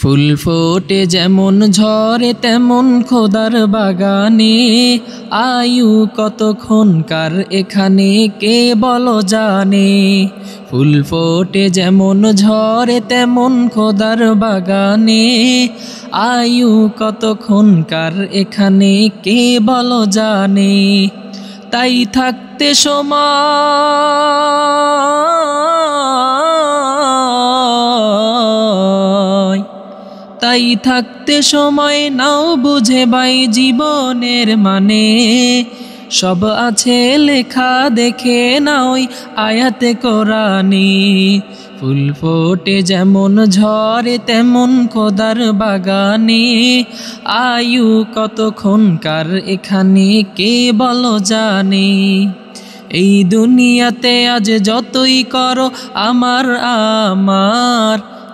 ফুল ফোটে যেমন ঝরে তেমন খোদার বাগানে, আয়ু কতক্ষণকার এখানে কে বলো জানে। ফুল ফোটে যেমন ঝরে তেমন খোদার বাগানে, আয়ু কতক্ষণকার এখানে কে বলো জানে। তাই থাকতে তাই থাকতে সময় নাও বুঝে ভাই জীবনের মানে। সব আছে লেখা দেখে নাও আয়াতে কোরআনে। ফুল ফোটে যেমন ঝরে তেমন খোদার বাগানে, আয়ু কতক্ষণকার এখানে কে বলো জানে। এই দুনিয়াতে আজ যতই করো আমার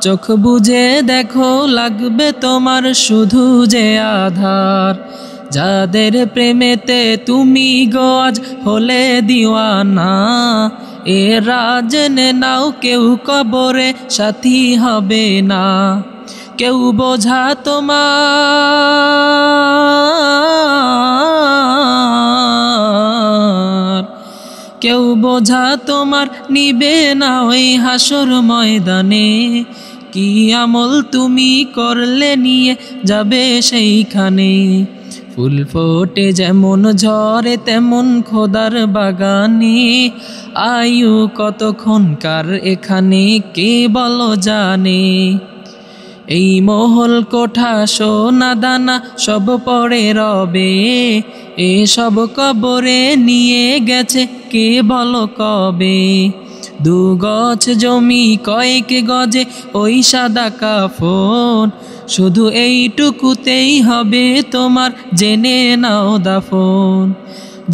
চোখ বুঝে দেখো লাগবে তোমার শুধু যে আধার। যাদের প্রেমেতে তুমি গো আজ হলে দিওয়ানা, এরা জেনে নাও কেউ কবরে সাথী হবে না। কেউ বোঝা কেউ বোঝা তোমার নিবে না ওই হাসর ময়দানে। কি আমল তুমি করলে নিয়ে যাবে সেইখানে। ফুল ফোটে যেমন ঝরে তেমন খোদার বাগানে, আয়ু কতক্ষণকার এখানে কে বলো জানে। এই মহল কোঠা সোনা দানা সব পড়ে রবে, এসব কবরে নিয়ে গেছে কে বলো কবে। 2 গজ জমি কয়েক গজে ওই সাদা কাফন, শুধু এইটুকুতেই হবে তোমার জেনে নাও দাফন।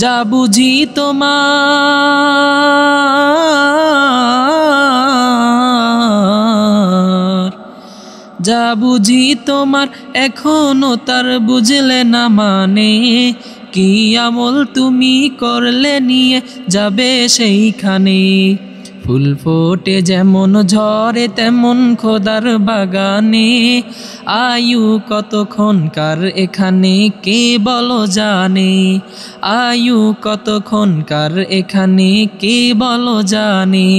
যা বুঝি তোমার এখনো তার বুঝলে না মানে। কি আমল তুমি করলে নিয়ে যাবে সেইখানে। ফুল ফোটে যেমন ঝরে তেমন খোদার বাগানে, আয়ু কতক্ষণকার এখানে কে বলো জানে। আয়ু কতক্ষণকার এখানে কে বলো জানে।